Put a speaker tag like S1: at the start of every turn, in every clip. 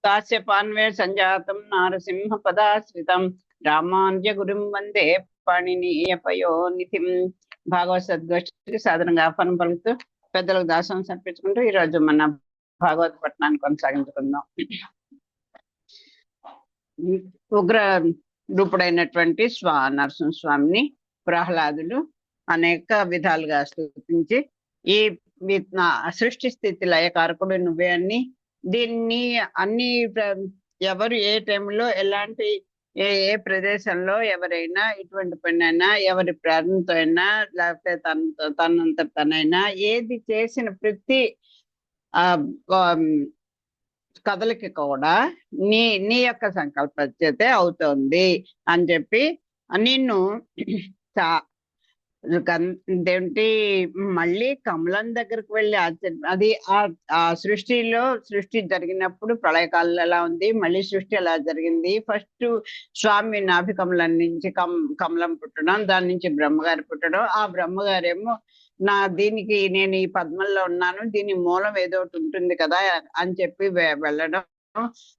S1: కాశ్యపాన్వే సంజాతం నారసింహ పదాశ్రితం రామానుజ గురుం వందే పాణినీయ పయోనిధిం. భాగవత సద్గోష్ఠికి సాధారణంగా ఆహ్వానం పలుకుతూ పెద్దలకు దాసం సమర్పించుకుంటూ ఈ రోజు మన భాగవత పట్టణాన్ని కొనసాగించుకుందాం. ఉగ్ర రూపుడైనటువంటి నరసింహస్వామిని ప్రహ్లాదుడు అనేక విధాలుగా స్తుతించి ఈ సృష్టి స్థితి లయకారకుడు నువ్వే అని, దీన్ని అన్ని ఎవరు ఏ టైంలో ఎలాంటి ఏ ఏ ప్రదేశంలో ఎవరైనా ఇటువంటి పని అయినా ఎవరి ప్రేరణతో అయినా లేకపోతే తనంత తనైనా ఏది చేసిన ప్రతి కథలకి కూడా నీ నీ యొక్క సంకల్పతే అవుతుంది అని చెప్పి నిన్ను ఏంటి మళ్ళీ కమలం దగ్గరకు వెళ్ళి అది ఆ సృష్టి జరిగినప్పుడు ప్రళయకాలంలో ఎలా ఉంది, మళ్ళీ సృష్టి ఎలా జరిగింది, ఫస్ట్ స్వామి నాభి కమలం నుంచి కమలం పుట్టడం, దాని నుంచి బ్రహ్మగారు పుట్టడం, ఆ బ్రహ్మగారేమో దీనికి నేను ఈ పద్మంలో ఉన్నాను, దీని మూలం ఏదో ఒకటి ఉంటుంది కదా అని చెప్పి వెళ్ళడం,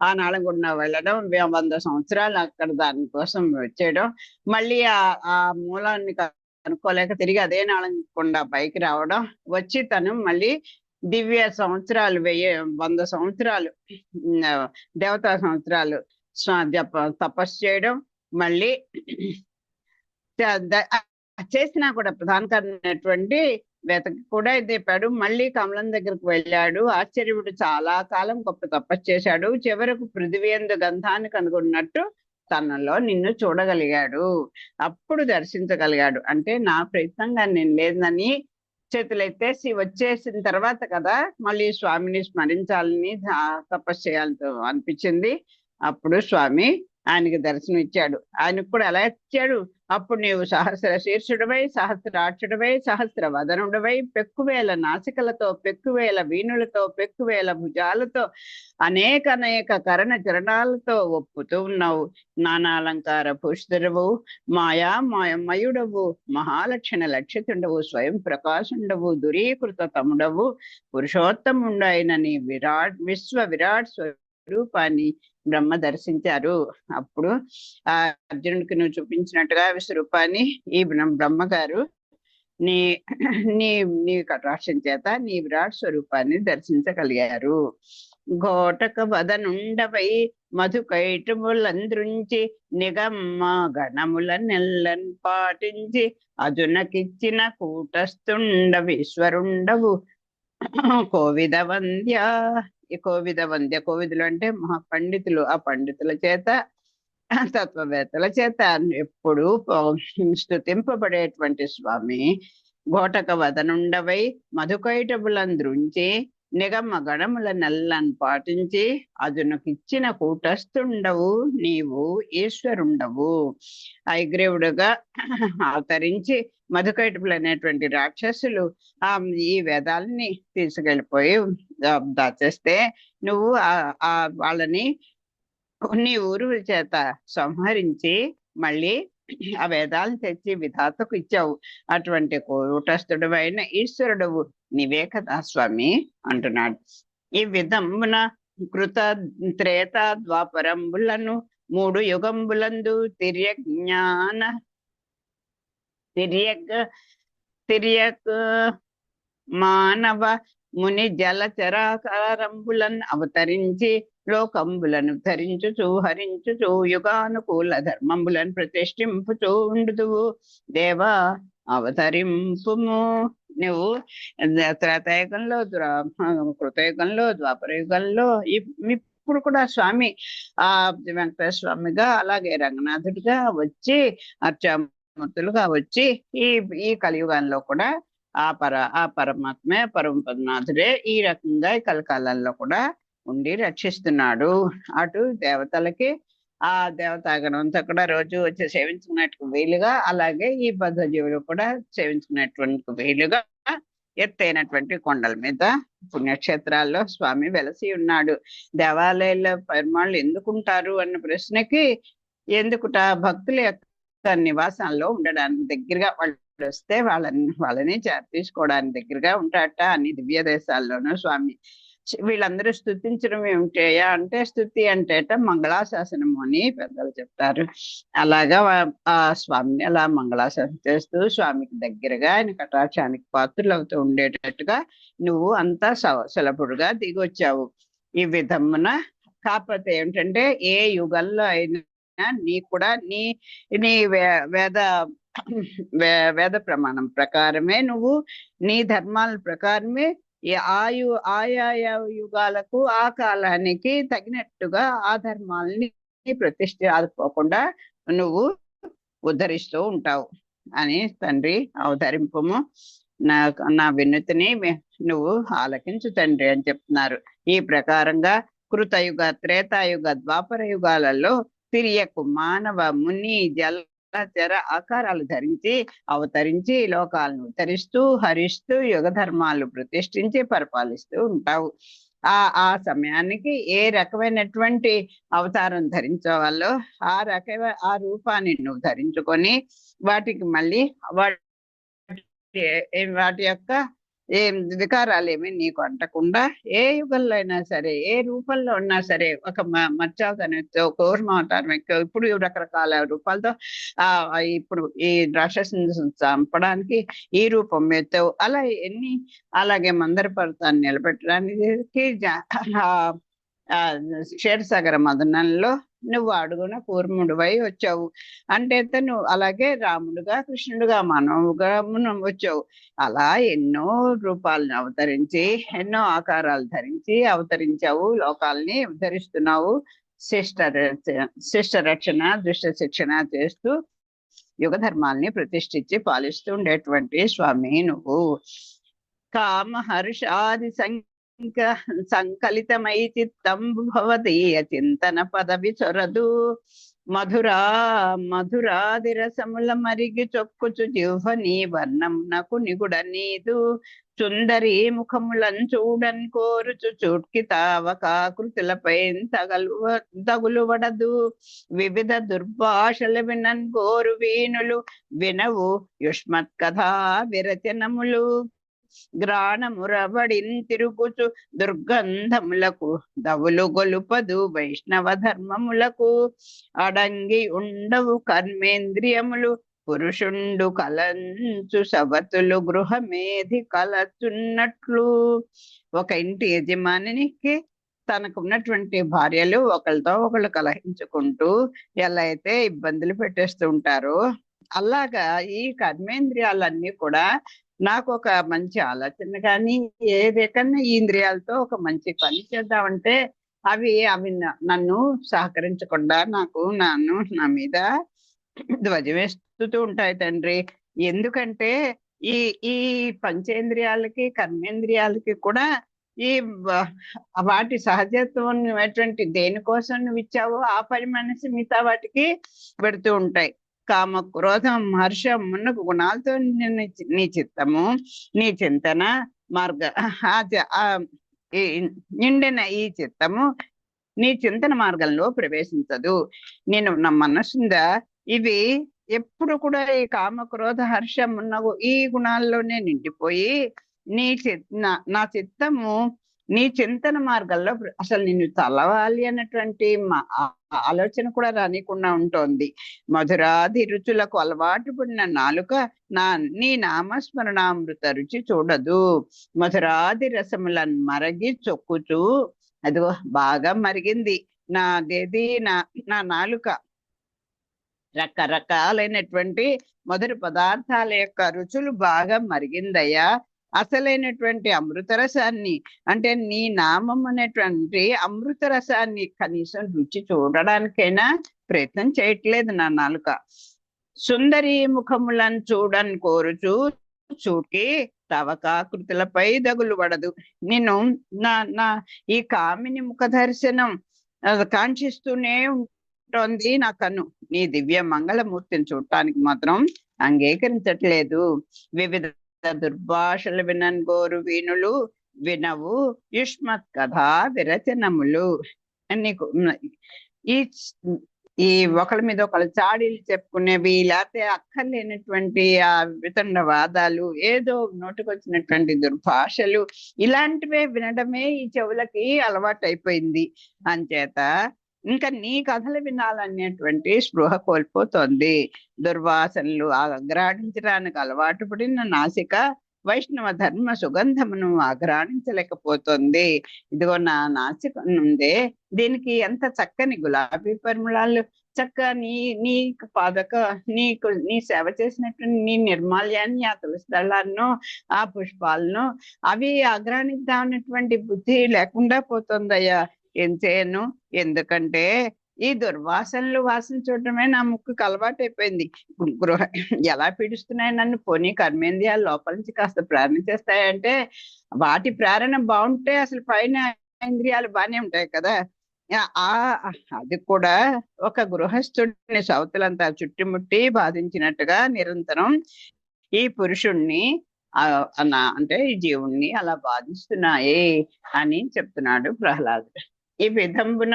S1: ఆ నాళగుండా వెళ్ళడం, 100 సంవత్సరాలు అక్కడ దానికోసం వచ్చేయడం, మళ్ళీ ఆ మూలాన్ని అనుకోలేక తిరిగి అదే నాళగుండా పైకి రావడం, వచ్చి తను మళ్ళీ దివ్య సంవత్సరాలు 100 సంవత్సరాలు దేవతా సంవత్సరాలు తపస్సు చేయడం, మళ్ళీ చేసినా కూడా ప్రధాన కారణమైనటువంటి వెతకి కూడా దిపాడు, మళ్ళీ కమలం దగ్గరకు వెళ్ళాడు. ఆశ్చర్యుడు చాలా కాలం గొప్ప తపస్సు చేశాడు, చివరకు పృథివీ యందు గంధాన్ని కనుగొన్నట్టు తనలో నిన్ను చూడగలిగాడు, అప్పుడు దర్శించగలిగాడు. అంటే నా ప్రయత్నంగా నేను లేదని చేతులెత్తేసి వచ్చేసిన తర్వాత కదా మళ్ళీ స్వామిని స్మరించాలని తపస్సు చేయాలని అనిపించింది. అప్పుడు స్వామి ఆయనకి దర్శనం ఇచ్చాడు. ఆయనకు కూడా ఎలా ఇచ్చాడు, అప్పుడు నీవు సహస్ర శీర్షుడివై, సహస్రాక్షుడివై, సహస్ర వదనుడివై, పెక్కువేల నాసికలతో, పెక్కువేల వీణులతో, పెక్కువేల భుజాలతో, అనేక కరణ చరణాలతో ఒప్పుతూ ఉన్నావు. నానాలంకార భూషితుడవు, మాయమయుడవు, మహాలక్షణ లక్షితుండవు, స్వయం ప్రకాశుండవు, దురీకృత తముడవు, పురుషోత్తముండైన నీ విరాట్ స్వరూపాన్ని బ్రహ్మ దర్శించారు. అప్పుడు ఆ అర్జునుడికి నువ్వు చూపించినట్టుగా విశ్వరూపాన్ని ఈ బ్రహ్మగారు నీ నీ నీ కటాక్షం చేత నీ విరాట్ స్వరూపాన్ని దర్శించగలిగారు. ఘోటక వదనుండవై మధుకైటములంద్రుంచి నిగమ్మ గణముల నెల్లన్ పాటించి అజునకిచ్చిన కూటస్థుండ ఈశ్వరుండవు, కోవిద వంద్య. ఈ కోవిదులు అంటే మహాపండితులు, ఆ పండితుల చేత తత్వవేత్తల చేత ఎప్పుడు స్తుతింపబడేటువంటి స్వామి, ఘోటక వదనుండవై మధుకైటబులంద్రుంచి నిగమ్మ గణముల నల్లను పాటించి అదునకిచ్చిన కూటస్థుండవు, నీవు ఈశ్వరుండవు. ఐగ్రీవుడుగా అవతరించి మధుకైటబులు అనేటువంటి రాక్షసులు ఈ వేదాలని తీసుకెళ్ళిపోయి దాచేస్తే నువ్వు వాళ్ళని కొన్ని ఊరుల చేత సంహరించి మళ్ళీ ఆ వేదాలను తెచ్చి విధాతకు ఇచ్చావు. అటువంటి కూటస్థుడైన ఈశ్వరుడవు నీవే కదా స్వామి అంటున్నాడు. ఈ విధమున కృత త్రేత ద్వాపరంబులను 3 యుగంబులందు తిర్యక్ మానవ ముని జలచరాకారంబులను అవతరించి లోకంబులను ధరించుచు హరించుచు యుగానుకూల ధర్మంబులను ప్రతిష్ఠింపుచూ ఉండుదువు. దేవా అవతరింపుము. నువ్వు త్రేతాయుగంలో, కృతయుగంలో, ద్వాపరయుగంలో, ఇప్పుడు కూడా స్వామి వెంకటేశ్వర స్వామిగా అలాగే రంగనాథుడిగా వచ్చి అర్చామూర్తులుగా వచ్చి ఈ కలియుగంలో కూడా ఆ పరమాత్మే పరమపదనాథుడే ఈ రకంగా ఈ కలికాలంలో కూడా ఉండి రక్షిస్తున్నాడు. అటు దేవతలకి ఆ దేవతాగణం అంతా కూడా రోజు వచ్చి సేవించుకున్నట్టు వీలుగా, అలాగే ఈ బద్ధజీవులు కూడా సేవించుకునేటువంటి వీలుగా ఎత్తైనటువంటి కొండల మీద పుణ్యక్షేత్రాల్లో స్వామి వెలసి ఉన్నాడు. దేవాలయాల్లో పెరుమాళ్ళు ఎందుకుంటారు అన్న ప్రశ్నకి, ఎందుకుట భక్తుల యొక్క నివాసంలో ఉండడానికి దగ్గరగా, వాళ్ళు వస్తే వాళ్ళని తీసుకోవడానికి దగ్గరగా ఉంటాడట అన్ని దివ్య దేశాల్లోనూ స్వామి. వీళ్ళందరూ స్తుతించడం ఏమిటయ్యా అంటే, స్తుతి అంటేట మంగళాశాసనము అని పెద్దలు చెప్తారు. అలాగా ఆ స్వామిని అలా మంగళాశాసనం చేస్తూ స్వామికి దగ్గరగా ఆయన కటాక్షానికి పాత్రలు అవుతూ ఉండేటట్టుగా నువ్వు అంతా సులభుడుగా దిగొచ్చావు. ఈ విధమున కాకపోతే ఏమిటంటే ఏ యుగంలో అయినా నీ కూడా నీ నీ వేద వేద ప్రమాణం ప్రకారమే నువ్వు నీ ధర్మాల ప్రకారమే ఆయా యుగాలకు ఆ కాలానికి తగినట్టుగా ఆ ధర్మాలని ప్రతిష్ఠ ఆదుకోకుండా నువ్వు ఉద్ధరిస్తూ ఉంటావు అని తండ్రి అవతరింపము. నా వినతిని నువ్వు ఆలకించు తండ్రి అని చెప్తున్నారు. ఈ ప్రకారంగా కృతయుగ, త్రేతాయుగ, ద్వాపర యుగాలలో తిరియకు మానవ, ముని, జలచర ఆకారాలు ధరించి అవతరించి లోకాలను ఉద్ధరిస్తూ హరిస్తూ యుగ ధర్మాలు ప్రతిష్ఠించి పరిపాలిస్తూ ఉంటావు. ఆ సమయానికి ఏ రకమైనటువంటి అవతారం ధరించవాలో ఆ రూపాన్ని నువ్వు ధరించుకొని వాటికి మళ్ళీ వాటి యొక్క వికారాలు ఏమి నీకు అంటకుండా ఏ యుగంలో అయినా సరే ఏ రూపంలో ఉన్నా సరే ఒక మత్స్యావతారం ఎత్తావు, కూర్మావతారం ఎత్తావు, ఇప్పుడు రకరకాల రూపాలతో ఇప్పుడు ఈ రాక్షసుని చంపడానికి ఈ రూపం ఎత్తావు. అలా అలాగే మందర పర్వతాన్ని నిలబెట్టడానికి క్షీరసాగర మదనంలో నువ్వు అడుగున కూర్ముడివై వచ్చావు. అంటే నువ్వు అలాగే రాముడుగా, కృష్ణుడుగా, మానవుగా వచ్చావు. అలా ఎన్నో రూపాలను అవతరించి ఎన్నో ఆకారాలు ధరించి అవతరించావు, లోకాలని ఉద్ధరిస్తున్నావు. శిష్ట రక్షణ, దుష్ట శిక్షణ చేస్తూ యుగ ధర్మాల్ని ప్రతిష్ఠించి పాలిస్తూ ఉండేటువంటి స్వామి నువ్వు. కామ హర్షాది సంకలితమై చిత్తంబు భవదీయ చింతన పదవి చొరదు. మధురాది రసముల మరిగి చొక్కుచు జిహ్వ నీ వర్ణమునకు నిగుడ నీదు. సుందరి ముఖములం చూడన్ కోరుచు చూట్కి తావకాకృతులపై తగులువడదు. వివిధ దుర్భాషల వినన్ గోరు వీణులు వినవు యుష్మత్ కథా విరచనములు. గ్రాణమురబడిన్ తిరుగుచు దుర్గంధములకు దవులు గొలుపదు వైష్ణవ ధర్మములకు. అడంగి ఉండవు కర్మేంద్రియములు పురుషుండు కలంచు సవతులు గృహమేధి కలచున్నట్లు. ఒక ఇంటి యజమానికి తనకు ఉన్నటువంటి భార్యలు ఒకళ్ళతో ఒకళ్ళు కలహించుకుంటూ ఎలా అయితే ఇబ్బందులు పెట్టేస్తూ ఉంటారో అలాగా ఈ కర్మేంద్రియాలన్నీ కూడా నాకు ఒక మంచి ఆలోచన కానీ ఏ రకన్నా ఈ ఇంద్రియాలతో ఒక మంచి పని చేద్దామంటే అవి నన్ను సహకరించకుండా నా మీద ధ్వజం వేస్తూ ఉంటాయి తండ్రి. ఎందుకంటే ఈ ఈ పంచేంద్రియాలకి కర్మేంద్రియాలకి కూడా ఈ వాటి సహజత్వం దేనికోసం నువ్వు ఇచ్చావో ఆ పని మనసు మిగతా వాటికి పెడుతూ ఉంటాయి. కామ, క్రోధం, హర్షం మున్నగు గుణాలతో నీ చిత్తము, నీ చింతన మార్గ నిండిన ఈ చిత్తము నీ చింతన మార్గంలో ప్రవేశించదు. నేను నా మనసుందా ఇవి ఎప్పుడు కూడా ఈ కామ, క్రోధ, హర్షం మున్నగు ఈ గుణాల్లోనే నిండిపోయి నా చిత్తము నీ చింతన మార్గంలో అసలు నిన్ను తలవాలి అన్నటువంటి ఆలోచన కూడా రానికుండా ఉంటోంది. మధురాది రుచులకు అలవాటు పడిన నాలుక నీ నామస్మరణామృత రుచి చూడదు. మధురాది రసములను మరగి చొక్కుచూ అదిగో బాగా మరిగింది నాదేది నా నాలుక రకరకాలైనటువంటి మధుర పదార్థాల యొక్క రుచులు బాగా మరిగిందయ్యా. అసలైనటువంటి అమృత రసాన్ని అంటే నీ నామం అనేటువంటి అమృత రసాన్ని కనీసం రుచి చూడడానికైనా ప్రయత్నం చేయట్లేదు నా నాలుక. సుందరి ముఖములను చూడని కోరుచు చూకి తవకాకృతులపై దగులు పడదు. నేను నా ఈ కామిని ముఖ దర్శనం కాంక్షిస్తూనే ఉంటోంది నా కన్ను. నీ దివ్య మంగళమూర్తిని చూడటానికి మాత్రం అంగీకరించట్లేదు. వివిధ దుర్భాషలు వినన్ గోరు వీణులు వినవు యుష్మత్ కథా విరచనములు. నీకు ఈ ఒకళ్ళ మీద ఒకళ్ళు చాడీలు చెప్పుకునేవి, లేకపోతే అక్కర్లేనటువంటి ఆ వితండ వాదాలు, ఏదో నోటికొచ్చినటువంటి దుర్భాషలు, ఇలాంటివే వినడమే ఈ చెవులకి అలవాటు అయిపోయింది. అంచేత ఇంకా నీ కథలు వినాలనేటువంటి స్పృహ కోల్పోతోంది. దుర్వాసనలు ఆగ్రాడించడానికి అలవాటు పడిన నాసిక వైష్ణవ ధర్మ సుగంధమును ఆఘ్రాణించలేకపోతుంది. ఇదిగో నా నాసిక నుండే, దీనికి ఎంత చక్కని గులాబీ పరిమళాలు, చక్క నీ నీ పాదక నీకు నీ సేవ చేసినట్టు నీ నిర్మాల్యాన్ని, ఆ తులసి దళాలను, ఆ పుష్పాలను అవి ఆగ్రానిద్దామన్నటువంటి బుద్ధి లేకుండా పోతుందయ్యా. ఏం చేయను? ఎందుకంటే ఈ దుర్వాసనలు వాసన చూడటమే నా ముక్కుకు అలవాటు అయిపోయింది. గృహ ఎలా పీడిస్తున్నాయి నన్ను. పోనీ కర్మేంద్రియాలు లోపల నుంచి కాస్త ప్రేరణ చేస్తాయంటే, వాటి ప్రేరణ బాగుంటే అసలు పైన ఇంద్రియాలు బాగానే ఉంటాయి కదా. ఆ అది కూడా ఒక గృహస్థుడిని సౌతులంతా చుట్టుముట్టి బాధించినట్టుగా నిరంతరం ఈ పురుషుణ్ణి అంటే ఈ జీవుణ్ణి అలా బాధిస్తున్నాయి అని చెప్తున్నాడు ప్రహ్లాదుడు. ఈ విధంబున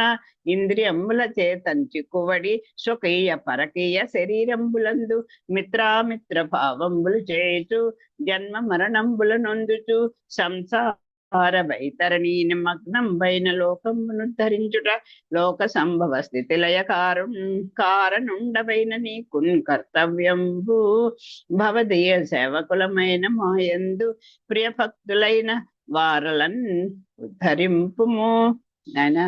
S1: ఇంద్రియంబుల చేతంచి కువడి స్వకీయ పరకీయ శరీరంబులందు మిత్రామిత్ర భావంబులు చేయుచు జన్మ మరణంబుల నొందుచు సంసార వైతరణి నిమగ్నం పైన లోకమును ధరించుట లోక సంభవ స్థితి లయ కారణుండవైన నీకున్ కర్తవ్యంబు భవదీయ సేవకులమైన మాయందు ప్రియ భక్తులైన వారలన్ ఉద్ధరింపుము. ఆయన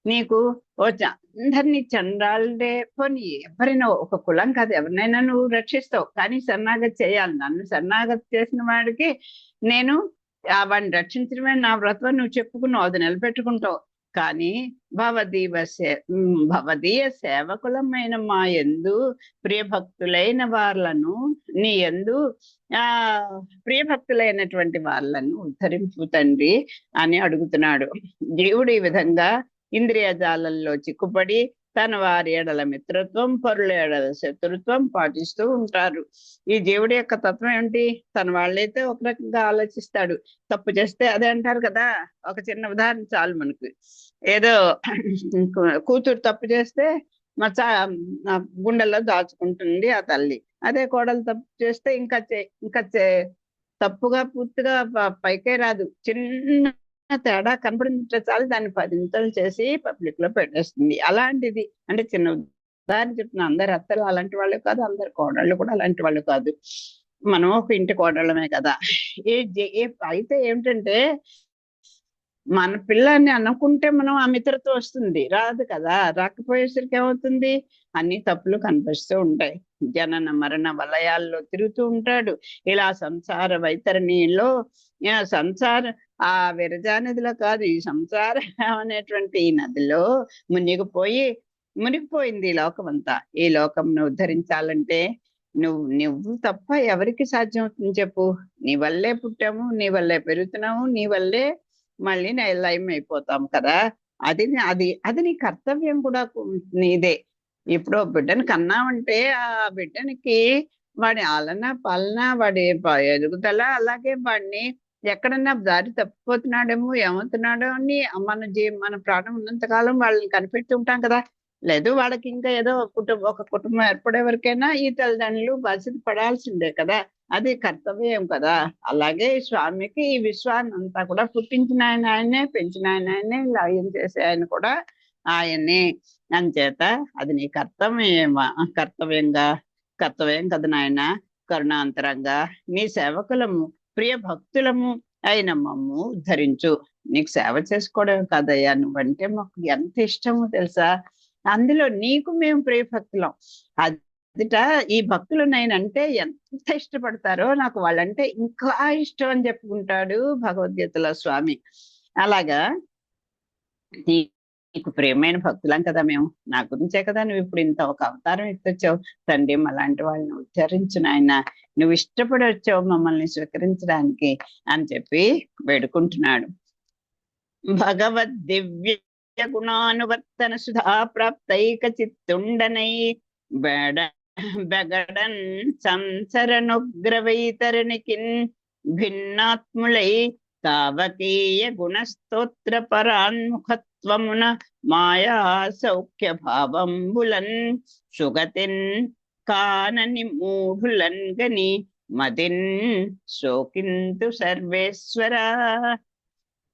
S1: నీకు అందరినీ చంద్రాలే పోనీ ఎవరైనా ఒక కులం కాదు, ఎవరినైనా నువ్వు రక్షిస్తావు, కానీ శరణాగతి చేయాలి. నన్ను శరణాగతి చేసిన వాడికి నేను వాడిని రక్షించడమే నా వ్రతం నువ్వు చెప్పుకున్నావు, అది నిలబెట్టుకుంటావు. కానీ భవదీయ సేవకులమైన మా యందు ప్రియభక్తులైన వాళ్ళను, నీ యందు ప్రియభక్తులైనటువంటి వాళ్ళను ఉద్ధరింపు తండ్రి అని అడుగుతున్నాడు. జీవుడు ఈ విధంగా ఇంద్రియజాలంలో చిక్కుపడి తన వారి ఎడల మిత్రత్వం, పరుల ఎడల శత్రుత్వం పాటిస్తూ ఉంటారు. ఈ జీవుడి యొక్క తత్వం ఏంటి? తన వాళ్ళైతే ఒక రకంగా ఆలోచిస్తాడు, తప్పు చేస్తే అదే అంటారు కదా. ఒక చిన్న ఉదాహరణ చాలు మనకు. ఏదో కూతురు తప్పు చేస్తే గుండెల్లో దాచుకుంటుంది ఆ తల్లి. అదే కోడలు తప్పు చేస్తే ఇంకా తప్పుగా పూర్తిగా పైకే రాదు, చిన్న తేడా కనపడింటే చాలు దాన్ని 10 చేసి పబ్లిక్ లో పెట్టేస్తుంది. అలాంటిది అంటే చిన్న ఉదాహరణ చెప్తున్నా. అందరు అత్తలు అలాంటి వాళ్ళు కాదు, అందరు కోడళ్ళు కూడా అలాంటి వాళ్ళు కాదు. మనం ఒక ఇంటి కోడళ్ళమే కదా. అయితే ఏమిటంటే మన పిల్లాన్ని అనుకుంటే మనం ఆ మిత్రతో వస్తుంది, రాదు కదా. రాకపోయేసరికి ఏమవుతుంది? అన్ని తప్పులు కనిపిస్తూ ఉంటాయి. జనన మరణ వలయాల్లో తిరుగుతూ ఉంటాడు. ఇలా సంసార వైతరణిలో సంసార ఆ విరజానదిలో కాదు, ఈ సంసారం అనేటువంటి ఈ నదిలో మునిగిపోయింది ఈ లోకం అంతా. ఈ లోకంను ఉద్ధరించాలంటే నువ్వు తప్ప ఎవరికి సాధ్యం అవుతుంది చెప్పు? నీ వల్లే పుట్టాము, నీ వల్లే పెరుగుతున్నాము, నీ వల్లే మళ్ళీ లయం అయిపోతాం కదా. అది అది అది నీ కర్తవ్యం కూడా నీదే. ఇప్పుడు బిడ్డను కన్నామంటే ఆ బిడ్డనికి వాడి ఆలన పాలన, వాడి ఎదుగుదల, అలాగే వాడిని ఎక్కడన్నా దారి తప్పిపోతున్నాడేమో, ఏమవుతున్నాడో అని మన ప్రాణం ఉన్నంతకాలం వాళ్ళని కనిపెడుతూ ఉంటాం కదా. లేదు వాళ్ళకి ఇంకా ఏదో ఒక కుటుంబం ఏర్పడే వరకైనా ఈ తల్లిదండ్రులు బాధ్యత పడాల్సిందే కదా. అది కర్తవ్యం కదా. అలాగే స్వామికి ఈ విశ్వాన్ని అంతా కూడా పుట్టించిన ఆయనే, పెంచిన ఆయనే, లయం చేసే ఆయన కూడా ఆయనే. అంచేత అది నీ కర్తవ్యం కదా నాయన. కరుణాంతరంగా నీ సేవకులము, ప్రియ భక్తులము అయిన మమ్ము ఉద్ధరించు. నీకు సేవ చేసుకోవడం కాదయ్యా, నువ్వంటే మాకు ఎంత ఇష్టమో తెలుసా. అందులో నీకు మేము ప్రియ భక్తులం. అదిట ఈ భక్తులు నేనంటే ఎంత ఇష్టపడతారో, నాకు వాళ్ళంటే ఇంకా ఇష్టం అని చెప్పుకుంటాడు భగవద్గీతలో స్వామి. అలాగా నీకు ప్రేమైన భక్తులం కదా మేము. నా గురించే కదా నువ్వు ఇప్పుడు ఇంత ఒక అవతారం ఎత్తొచ్చావు. తండ్రి అలాంటి వాళ్ళని ఉద్ధరించు నాయన, నువ్వు ఇష్టపడి వచ్చావు మమ్మల్ని స్వీకరించడానికి అని చెప్పి వేడుకుంటున్నాడు. భగవద్ దివ్య గుణానువర్తన సుధా ప్రాప్తైక చిత్తుండనై బెగడన్ సంసరనుగ్రవైతరణికిన్ భిన్నాత్ములై తావకీయ గుణస్తోత్ర పరాన్ముఖత్వమున మాయా సౌఖ్య భావంబులన్ సుగతిన్ కానని మూఢులన్ గని మదిన్ శోకింతు సర్వేశ్వర.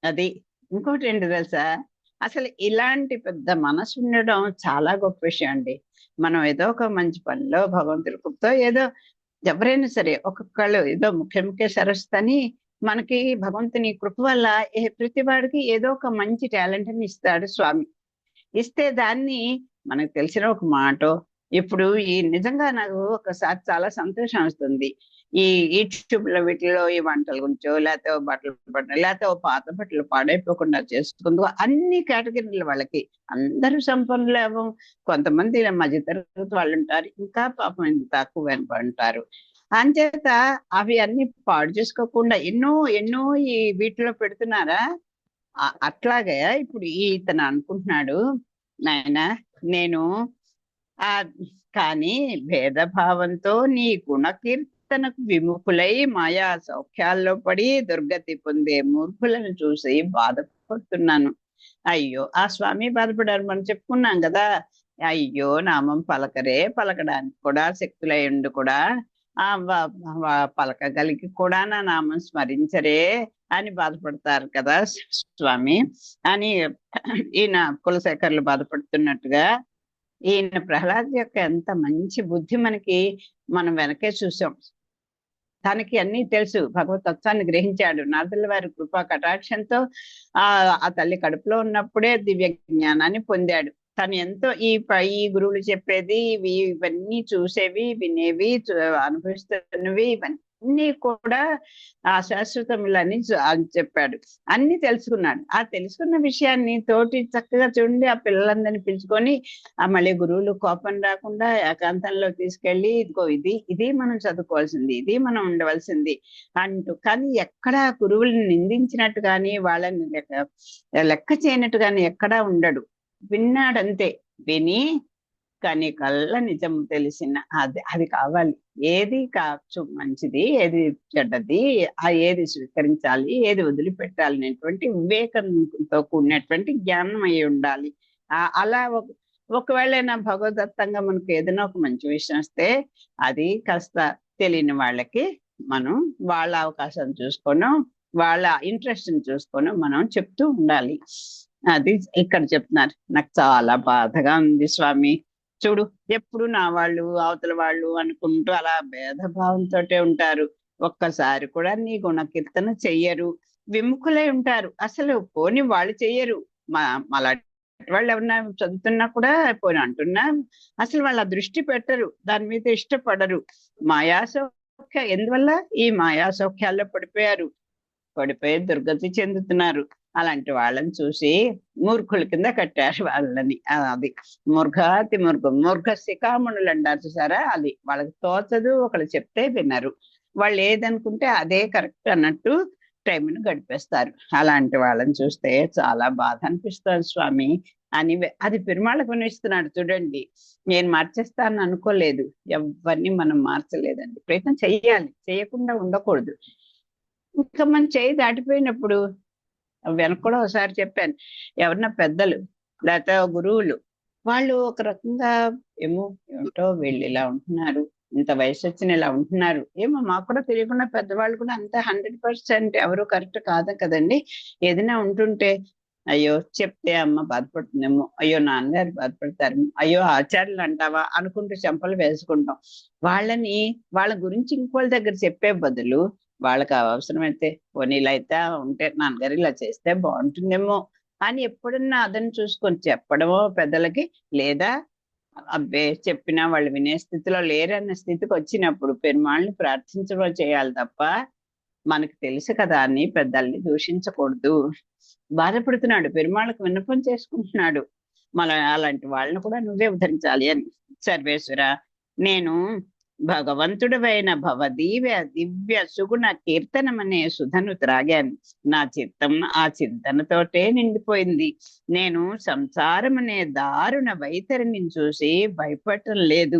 S1: అది ఇంకోటి ఏంటి తెలుసా, అసలు ఇలాంటి పెద్ద మనసు ఉండడం చాలా గొప్ప విషయం అండి. మనం ఏదో ఒక మంచి పనిలో భగవంతుడి కృపతో ఏదో ఎవరైనా సరే ఒక్కొక్కళ్ళు ఏదో ముఖ్య సరస్వతి మనకి భగవంతుని కృప వల్ల ప్రతి వాడికి ఏదో ఒక మంచి టాలెంట్ ని ఇస్తాడు స్వామి. ఇస్తే దాన్ని మనకు తెలిసిన ఒక మాట, ఇప్పుడు ఈ నిజంగా నాకు ఒకసారి చాలా సంతోషం వస్తుంది. ఈ యూట్యూబ్లో వీటిలో ఈ వంటల గురించో లేకపోతే బట్టలు పట్టడం లేకపోతే పాత బట్టలు పాడైపోకుండా చేసుకుంటూ అన్ని కేటగిరీల వాళ్ళకి అందరూ సంపన్నులు అవ్వం. కొంతమంది మధ్య తరగతి వాళ్ళు ఉంటారు, ఇంకా పాపం ఇంత తక్కువ వెనపంటారు. అంచేత అవి అన్ని పాడు చేసుకోకుండా ఎన్నో ఎన్నో ఈ వీటిలో పెడుతున్నారా. అట్లాగే ఇప్పుడు ఇతను అనుకుంటున్నాడు, నాయన నేను కానీ భేదభావంతో నీ గుణకీర్తనకు విముఖులై మాయా సౌఖ్యాల్లో పడి దుర్గతి పొందే మూర్ఖులను చూసి బాధపడుతున్నాను. అయ్యో, ఆ స్వామి బాధపడారు, మనం చెప్పుకున్నాం కదా. అయ్యో, నామం పలకరే, పలకడానికి కూడా శక్తులై ఉండి కూడా పలకగలిగి కూడా నా నామం స్మరించరే అని బాధపడతారు కదా స్వామి అని ఈయన కులశేఖర్లు బాధపడుతున్నట్టుగా ఈయన ప్రహ్లాద్ యొక్క ఎంత మంచి బుద్ధి మనకి మనం వెనకే చూసాం. తనకి అన్ని తెలుసు, భగవతత్వాన్ని గ్రహించాడు. నారదుల వారి కృపా కటాక్షంతో ఆ తల్లి కడుపులో ఉన్నప్పుడే దివ్య జ్ఞానాన్ని పొందాడు. తను ఎంతో ఈ గురువులు చెప్పేది ఇవన్నీ చూసేవి, వినేవి, అనుభవిస్తున్నవి ఇవన్నీ కూడా ఆ శాశ్వతములని చెప్పాడు. అన్ని తెలుసుకున్నాడు. ఆ తెలుసుకున్న విషయాన్ని తోటి చక్కగా చూడండి, ఆ పిల్లలందరినీ పిలుచుకొని మళ్ళీ గురువులు కోపం రాకుండా ఏకాంతంలో తీసుకెళ్ళి ఇదిగో ఇది మనం చదువుకోవాల్సింది, ఇది మనం ఉండవలసింది అంటూ. కానీ ఎక్కడా గురువుల్ని నిందించినట్టు కానీ వాళ్ళని లెక్క చేయనట్టు కానీ ఎక్కడా ఉండడు. విన్నాడంతే. విని కానీ కళ్ళ నిజం తెలిసిన అది కావాలి. ఏది కావచ్చు మంచిది, ఏది చెడ్డది, ఏది స్వీకరించాలి, ఏది వదిలిపెట్టాలి అనేటువంటి వివేకంతో కూడినటువంటి జ్ఞానం అయి ఉండాలి. అలా ఒకవేళ నా భగవదత్తంగా మనకు ఏదైనా ఒక మంచి విషయం వస్తే అది కాస్త తెలియని వాళ్ళకి మనం వాళ్ళ అవకాశం చూసుకొని వాళ్ళ ఇంట్రెస్ట్ ని చూసుకొని మనం చెప్తూ ఉండాలి. అది ఇక్కడ చెప్తున్నారు. నాకు చాలా బాధగా ఉంది స్వామి, చూడు ఎప్పుడు నా వాళ్ళు అవతల వాళ్ళు అనుకుంటూ అలా భేదభావంతో ఉంటారు. ఒక్కసారి కూడా నీ గుణకీర్తన చెయ్యరు, విముఖులై ఉంటారు. అసలు పోని వాళ్ళు చెయ్యరు, అలాంటి వాళ్ళు ఎవరన్నా చదువుతున్నా కూడా పోని అంటున్నా అసలు వాళ్ళ దృష్టి పెట్టరు, దాని మీద ఇష్టపడరు. మాయాసౌఖ్య ఎందువల్ల ఈ మాయాసౌఖ్యాల్లో పడిపోయి దుర్గతి చెందుతున్నారు. అలాంటి వాళ్ళని చూసి మూర్ఖుల కింద కట్టారు వాళ్ళని. అది మూర్ఖ శిఖామణులు అంటారు చూసారా, అది వాళ్ళకి తోచదు, ఒకళ్ళు చెప్తే వినరు, వాళ్ళు ఏదనుకుంటే అదే కరెక్ట్ అన్నట్టు టైంను గడిపేస్తారు. అలాంటి వాళ్ళని చూస్తే చాలా బాధ అనిపిస్తుంది స్వామి అని అది పెరుమాళకు వినిస్తున్నాడు. చూడండి, నేను మార్చేస్తాను అనుకోలేదు, ఎవరిని మనం మార్చలేదండి. ప్రయత్నం చెయ్యాలి, చేయకుండా ఉండకూడదు. ఇంకా మనం చేయి దాటిపోయినప్పుడు వెనక కూడా ఒకసారి చెప్పాను, ఎవరన్నా పెద్దలు లేకపోతే గురువులు వాళ్ళు ఒక రకంగా ఏమిటో వీళ్ళు ఇలా ఉంటున్నారు, ఇంత వయసు వచ్చిన ఇలా ఉంటున్నారు, ఏమో మాకు కూడా తెలియకుండా పెద్దవాళ్ళు కూడా అంత 100% ఎవరు కరెక్ట్ కాదు కదండి. ఏదైనా ఉంటుంటే అయ్యో చెప్తే అమ్మ బాధపడుతుందేమో, అయ్యో నాన్నగారు బాధపడతారు, అయ్యో ఆచార్యులు అంటావా అనుకుంటూ చెంపలు వేసుకుంటాం. వాళ్ళ గురించి ఇంకోళ్ళ దగ్గర చెప్పే బదులు వాళ్ళకి అవసరమైతే పోనీ ఇలా అయితే ఉంటే నాన్నగారు ఇలా చేస్తే బాగుంటుందేమో అని ఎప్పుడన్నా అదని చూసుకొని చెప్పడమో పెద్దలకి, లేదా అబ్బే చెప్పినా వాళ్ళు వినే స్థితిలో లేరన్న స్థితికి వచ్చినప్పుడు పెరుమాళ్ళని ప్రార్థించడం చేయాలి తప్ప మనకు తెలుసు కదా అని పెద్దల్ని దూషించకూడదు. బాధపడుతున్నాడు, పెరుమాళ్ళకు విన్నపం చేసుకుంటున్నాడు, అలాంటి వాళ్ళని కూడా నువ్వే ఉద్ధరించాలి అని. సర్వేశ్వర, నేను భగవంతుడివైన దివ్య సుగుణ కీర్తనమనే సుధను త్రాగాను. నా చిత్తం ఆ చింతనతోటే నిండిపోయింది. నేను సంసారం అనే దారుణ వైతరిని చూసి భయపడటం లేదు,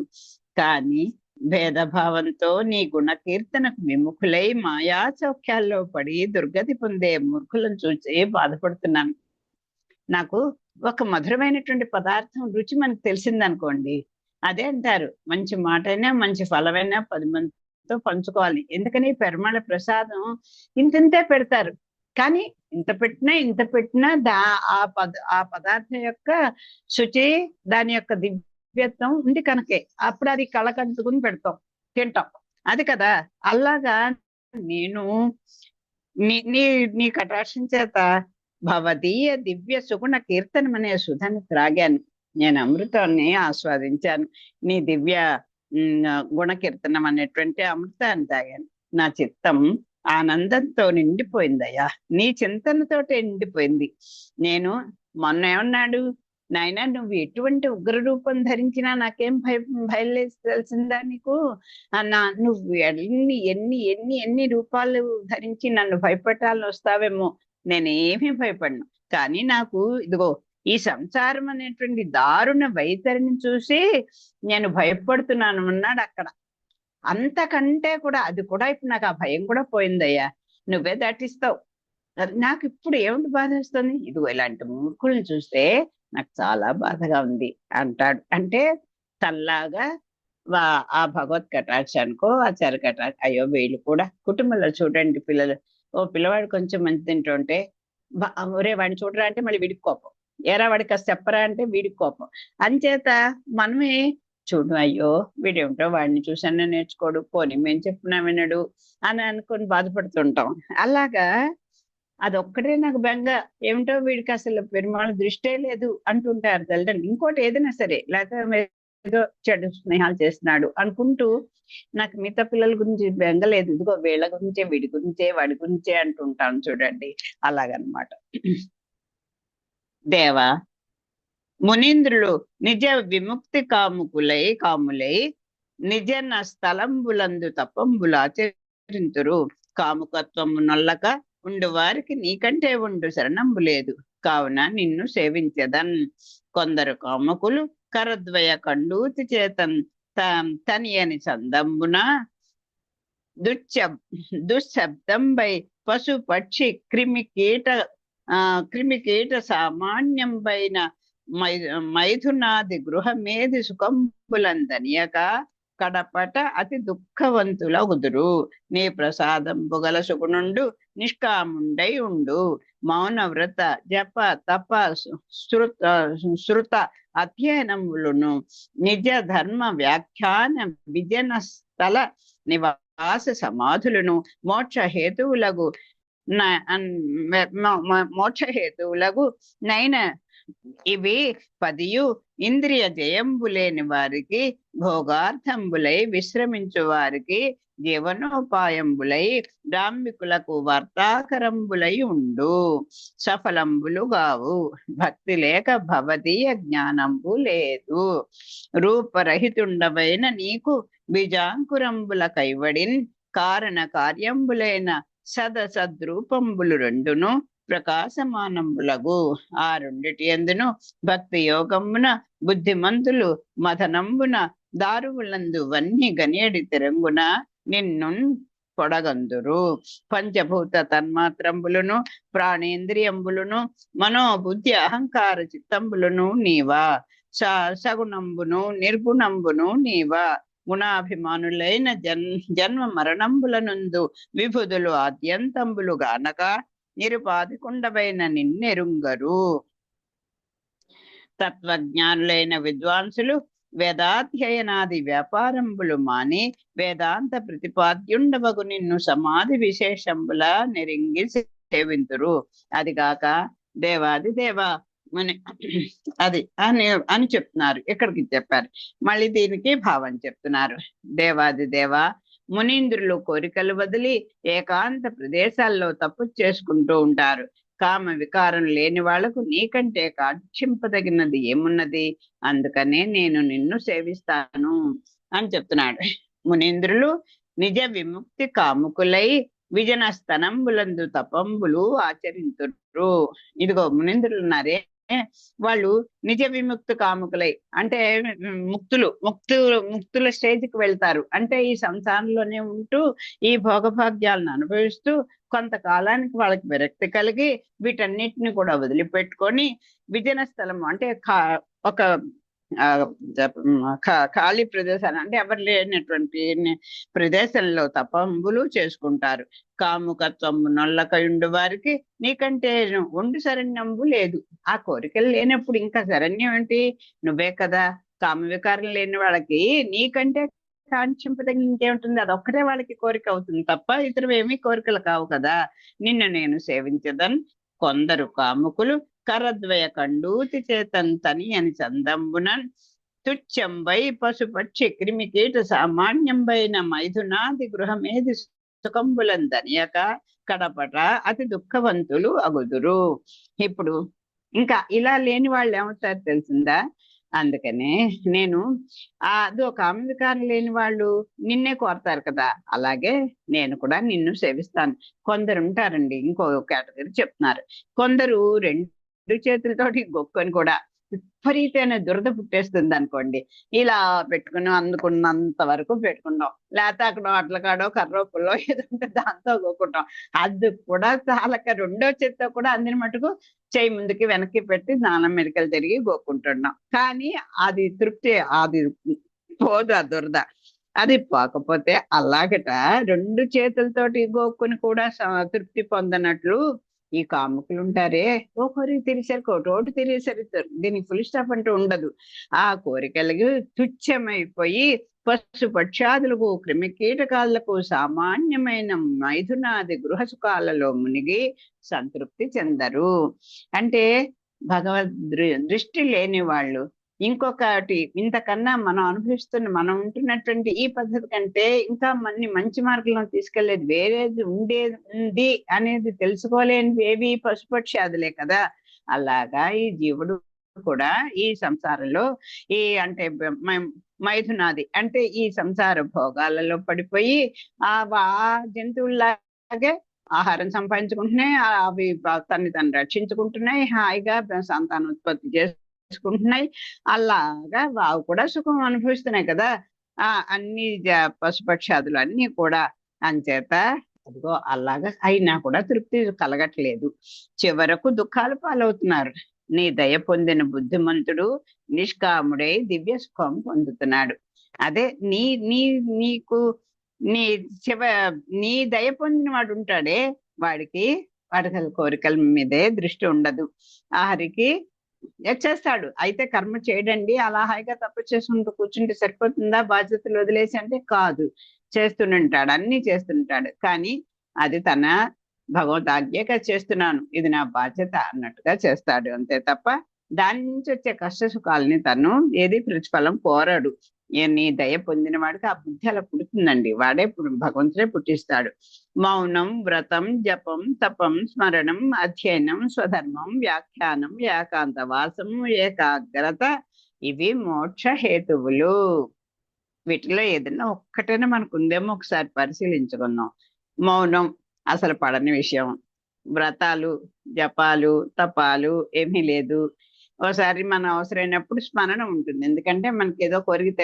S1: కానీ భేదభావంతో నీ గుణ కీర్తనకు విముఖులై మాయా చౌక్యాల్లో పడి దుర్గతి పొందే మూర్ఖులను చూసి బాధపడుతున్నాను. నాకు ఒక మధురమైనటువంటి పదార్థం రుచి మనకు తెలిసిందనుకోండి, అదే అంటారు, మంచి మాటైనా మంచి ఫలమైనా 10 మందితో పంచుకోవాలి. ఎందుకని పెరుమాళ ప్రసాదం ఇంతింతే పెడతారు, కానీ ఇంత పెట్టినా ఆ పదార్థం యొక్క శుచి, దాని యొక్క దివ్యత్వం ఉంది కనుకే అప్పుడు అది కళ్ళకంటుకుని తింటాం. అది కదా. అలాగా నేను నీ నీ నీ కటాక్షం చేత భవదీయ దివ్య సుగుణ కీర్తనం అనే సుధని త్రాగాను. నేను అమృతాన్ని ఆస్వాదించాను. నీ దివ్య గుణ కీర్తనం అనేటువంటి అమృతాన్ని తాగాను. నా చిత్తం ఆనందంతో నిండిపోయిందయ్యా, నీ చింతనతోటే నిండిపోయింది. నేను మొన్న ఏమన్నాడు, నాయనా నువ్వు ఎటువంటి ఉగ్ర రూపం ధరించినా నాకేం భయం లేదు తెలిసిందా నీకు? నువ్వు ఎన్ని ఎన్ని ఎన్ని ఎన్ని రూపాలు ధరించి నన్ను భయపెట్టాలని వస్తావేమో, నేనేమీ భయపడను. కానీ నాకు ఇదిగో ఈ సంసారం అనేటువంటి దారుణ వైతరిని చూసి నేను భయపడుతున్నాను అన్నాడు అక్కడ. అంతకంటే కూడా అది కూడా ఇప్పుడు నాకు ఆ భయం కూడా పోయిందయ్యా, నువ్వే దాటిస్తావు. నాకు ఇప్పుడు ఏమిటి బాధ వస్తుంది, ఇదిగో ఇలాంటి మూర్ఖుల్ని చూస్తే నాకు చాలా బాధగా ఉంది అంటాడు. అంటే తల్లాగా ఆ భగవత్ కటాక్షానికో ఆచార్య కటాక్ష, అయ్యో వీళ్ళు కూడా కుటుంబంలో చూడండి, పిల్లలు ఓ పిల్లవాడు కొంచెం మంచి తింటుంటే ఒరే వాడిని చూడరా అంటే మళ్ళీ వీడికి కోపం, ఏరా వాడికి కాస్త చెప్పరా అంటే వీడికి కోపం. అంచేత మనమే చూడు, అయ్యో వీడేమిటో వాడిని చూసాను నేర్చుకోడు, పోనీ మేము చెప్పినా వినడు అని అనుకొని బాధపడుతుంటాం. అలాగా అదొక్కటే నాకు బెంగ, ఏమిటో వీడికి అసలు పెరుమాళ దృష్టే లేదు అంటుంటారు తల్లిదండ్రులు. ఇంకోటి ఏదైనా సరే, లేకపోతే ఏదో చెడు స్నేహాలు చేస్తున్నాడు అనుకుంటూ నాకు మిగతా పిల్లల గురించి బెంగ లేదు, ఇదిగో వీళ్ళ గురించే వీడి గురించే వాడి గురించే అంటుంటాను చూడండి. అలాగనమాట. దేవా, మునీంద్రులు నిజ విముక్తి కాములై నిజన స్థలంబులందు తపంబులాచరింతురు. కాముకత్వము నొల్లక ఉండు వారికి నీకంటే ఉండు శరణంబు లేదు, కావున నిన్ను సేవించదన్. కొందరు కాముకులు కరద్వయ కండూతి చేతన్ తనియని చందంబున దుశ్శబ్దంబై పశు పక్షి క్రిమికీట సామాన్యంబైన మైథునాది గృహమేది సుఖంబులందనియక కడపట అతి దుఃఖవంతుల ఉదురు. నీ ప్రసాదం బుగల సుగుణుండు నిష్కాముండై ఉండు. మౌన వ్రత జప తప శృత అధ్యయనములను నిజ ధర్మ వ్యాఖ్యాన విజన స్థల నివాస సమాధులను మోక్షహేతువులకు నైన ఇవి 10 ఇంద్రియ జయంబులేని వారికి, భోగార్థంబులై విశ్రమించు వారికి జీవనోపాయంబులై డాంబికులకు వార్తాకరంబులై ఉండు. సఫలంబులు గావు. భక్తి లేక భవదీయ జ్ఞానంబు లేదు. రూపరహితుండవైన నీకు బీజాంకురంబుల కైవడిన్ కారణ కార్యంబులైన సదసద్రూపంబులు రెండును ప్రకాశమానంబులగు. ఆ రెండిటి యందును భక్తి యోగమున బుద్ధిమంతులు మథనంబున దారువులందు వన్ని గనియడి తిరంగున నిన్ను పొడగందురు. పంచభూత తన్మాత్రంబులను ప్రాణేంద్రియంబులను మనోబుద్ధి అహంకార చిత్తంబులను నీవా. సగుణంబును నిర్గుణంబును నీవా. గుణాభిమానులైన జన్మ మరణంబులనందు విభుదులు ఆద్యంతంబులు గానక నిరుపాధికుండవైన నిన్నెరుంగరు. తత్వజ్ఞానులైన విద్వాంసులు వేదాధ్యయనాది వ్యాపారంబులు మాని వేదాంత ప్రతిపాద్యుండవగు నిన్ను సమాధి విశేషంబుల నెరింగి సేవింతురు. అదిగాక దేవాది దేవా అది అని చెప్తున్నారు. ఇక్కడికి చెప్పారు, మళ్ళీ దీనికి భావం చెప్తున్నారు. దేవాది దేవా, మునీంద్రులు కోరికలు వదిలి ఏకాంత ప్రదేశాల్లో తప్పు చేసుకుంటూ ఉంటారు. కామ వికారం లేని వాళ్లకు నీకంటే కాక్షింపదగినది ఏమున్నది? అందుకనే నేను నిన్ను సేవిస్తాను అని చెప్తున్నాడు. మునీంద్రులు నిజ విముక్తి కాముకులై విజన స్తనంబులందు తపంబులు ఆచరింతురు. ఇదిగో మునీంద్రులు ఉన్నారే, వాళ్ళు నిజ విముక్త కాముకులై, అంటే ముక్తుల స్టేజ్కి వెళ్తారు. అంటే ఈ సంసారంలోనే ఉంటూ ఈ భోగభాగ్యాలను అనుభవిస్తూ కొంతకాలానికి వాళ్ళకి విరక్తి కలిగి వీటన్నిటిని కూడా వదిలిపెట్టుకొని విజన స్థలం అంటే ఒక ఆ, ఖాళీ ప్రదేశాన్ని, అంటే ఎవరు లేనటువంటి ప్రదేశంలో తపంబులు చేసుకుంటారు. కాముకత్వము నొల్లకయుండు వారికి నీకంటే ఒండు శరణ్యంబు లేదు. ఆ కోరికలు లేనప్పుడు ఇంకా శరణ్యం ఏంటి? నువ్వే కదా. కామ వికారం లేని వాళ్ళకి నీకంటే కాంక్షింపదగిన ఇంకేముంటుంది? అదొక్కటే వాళ్ళకి కోరిక అవుతుంది తప్ప ఇతరు ఏమీ కోరికలు కావు కదా. నిన్ను నేను సేవించదన్ కొందరు కాముకులు కరద్వయ కండూతి చేతంతని అని చందంబునన్ తుచ్చంబై పశుపక్షి క్రిమికీట సామాన్యంబైన మైథునాది గృహమేది సుఖంబులందనియక కడపట అతి దుఃఖవంతులు అగుదురు. ఇప్పుడు ఇంకా ఇలా లేని వాళ్ళు ఏమవుతారు తెలిసిందా? అందుకనే నేను అది ఒక కామవికారం లేని వాళ్ళు నిన్నే కోరతారు కదా, అలాగే నేను కూడా నిన్ను సేవిస్తాను. కొందరు ఉంటారండి, ఇంకో కేటగిరీ చెప్తున్నారు. కొందరు రెండు చేతులతోటి గొక్కొని కూడా విపరీతమైన దురద పుట్టేస్తుంది అనుకోండి, ఇలా పెట్టుకుని అందుకున్నంత వరకు పెట్టుకుంటాం, లేకపోతే అక్కడ అట్ల కాడో కర్రో పుల్లో ఏదో ఉంటే దాంతో గోకుంటాం. అది కూడా చాలక రెండో చేత్తో కూడా అందిన మటుకు చేయి ముందుకి వెనక్కి పెట్టి స్నానం మెరికలు తిరిగి గోకుంటున్నాం. కానీ అది తృప్తి, అది పోదు ఆ దురద. అది పోకపోతే అలాగట రెండు చేతులతోటి గోక్కుని కూడా తృప్తి పొందనట్లు ఈ కాముకులు ఉంటారే, ఒకరి తిరిసరికి ఒకటి తిరిగేసరికి దీనికి ఫుల్ స్టాప్ అంటూ ఉండదు. ఆ కోరికలకు తుచ్చమైపోయి పశు పక్షాదులకు క్రిమి కీటకాలకు సామాన్యమైన మైథునాది గృహ సుఖాలలో మునిగి సంతృప్తి చెందరు. అంటే భగవద్ దృష్టి లేని వాళ్ళు ఇంకొకటి ఇంతకన్నా మనం అనుభవిస్తున్న మనం ఉంటున్నటువంటి ఈ పద్ధతి కంటే ఇంకా మంచి మార్గంలో తీసుకెళ్లేది వేరేది ఉంది అనేది తెలుసుకోలేని ఏవి పశుపక్షాదులే కదా. అలాగా ఈ జీవుడు కూడా ఈ సంసారంలో ఈ అంటే మైథునాది అంటే ఈ సంసార భోగాలలో పడిపోయి ఆ జంతువుల్లాగే ఆహారం సంపాదించుకుంటున్నాయి, అవి తను రక్షించుకుంటున్నాయి, హాయిగా సంతానోత్పత్తి చేసుకుంటున్నాయి. అలాగా వావు కూడా సుఖం అనుభవిస్తున్నాయి కదా అన్ని పశుపక్షాదులు అన్ని కూడా. అంచేత అదిగో అలాగా అయినా కూడా తృప్తి కలగట్లేదు, చివరకు దుఃఖాలు పాలవుతున్నారు. నీ దయ పొందిన బుద్ధిమంతుడు నిష్కాముడై దివ్య సుఖం పొందుతున్నాడు. అదే నీ నీ నీకు నీ నీ దయ పొందిన వాడు ఉంటాడే, వాడికి కోరికల మీదే దృష్టి ఉండదు. ఆఖరికి చేస్తాడు. అయితే కర్మ చేయడండి, అలా హాయిగా తప్పు చేసుకుంటూ కూర్చుంటే సరిపోతుందా బాధ్యతలు వదిలేసి అంటే కాదు, చేస్తుంటాడు, అన్ని చేస్తుంటాడు. కానీ అది తన భగవద్ ఆజ్ఞగా చేస్తున్నాను, ఇది నా బాధ్యత అన్నట్టుగా చేస్తాడు. అంతే తప్ప దాని నుంచి వచ్చే కష్ట సుఖాలని తను ఏది ప్రతిఫలం కోరాడు. నీ దయ పొందిన వాడికి ఆ బుద్ధి అలా పుడుతుందండి, వాడే భగవంతుడే పుట్టిస్తాడు. మౌనం, వ్రతం, జపం, తపం, స్మరణం, అధ్యయనం, స్వధర్మం, వ్యాఖ్యానం, ఏకాంత వాసం, ఏకాగ్రత ఇవి మోక్ష హేతువులు. వీటిలో ఏదైనా ఒక్కటైనా మనకు ఉందేమో ఒకసారి పరిశీలించుకుందాం. మౌనం అసలు పడని విషయం, వ్రతాలు, జపాలు, తపాలు ఏమీ లేదు. ఒకసారి మన అవసరమైనప్పుడు స్మరణ ఉంటుంది, ఎందుకంటే మనకి ఏదో కోరిక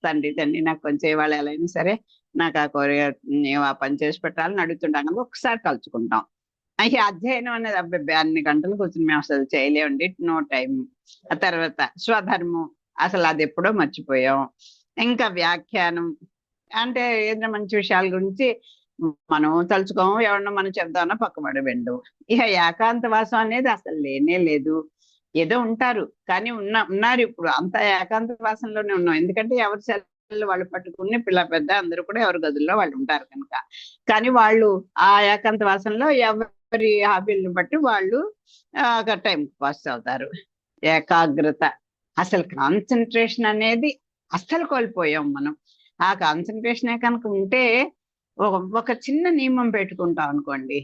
S1: తండ్రి నాకు కొంచెం ఇవాళ ఎలా అయినా సరే నాకు ఆ కోరిక ఆ పని చేసి పెట్టాలని అడుగుతుంటాం కదా, ఒకసారి కలుసుకుంటాం. అయితే అధ్యయనం అనేది అబ్బాయి అన్ని గంటలు కూర్చుని మేము అసలు చేయలేమండి, నో టైం. ఆ తర్వాత స్వధర్మం అసలు అది ఎప్పుడో మర్చిపోయాం. ఇంకా వ్యాఖ్యానం అంటే ఏదైనా మంచి విషయాల గురించి మనం తలుచుకోము, ఎవరన్నా మనం చెప్దామన్నా పక్కబడి వెండు. ఇక ఏకాంత వాసం అనేది అసలు లేనే లేదు. ఏదో ఉంటారు కానీ ఉన్నారు ఇప్పుడు అంత ఏకాంత వాసంలోనే ఉన్నాం, ఎందుకంటే ఎవరి సెల్లు వాళ్ళు పట్టుకుని పిల్ల పెద్ద అందరూ కూడా ఎవరి గదుల్లో వాళ్ళు ఉంటారు కనుక. కానీ వాళ్ళు ఆ ఏకాంత వాసంలో ఎవరి హాబీలను బట్టి వాళ్ళు టైం పాస్ అవుతారు. ఏకాగ్రత అసలు కాన్సన్ట్రేషన్ అనేది అస్సలు కోల్పోయాం మనం. ఆ కాన్సన్ట్రేషనే కనుక ఉంటే ఒక చిన్న నియమం పెట్టుకుంటాం అనుకోండి,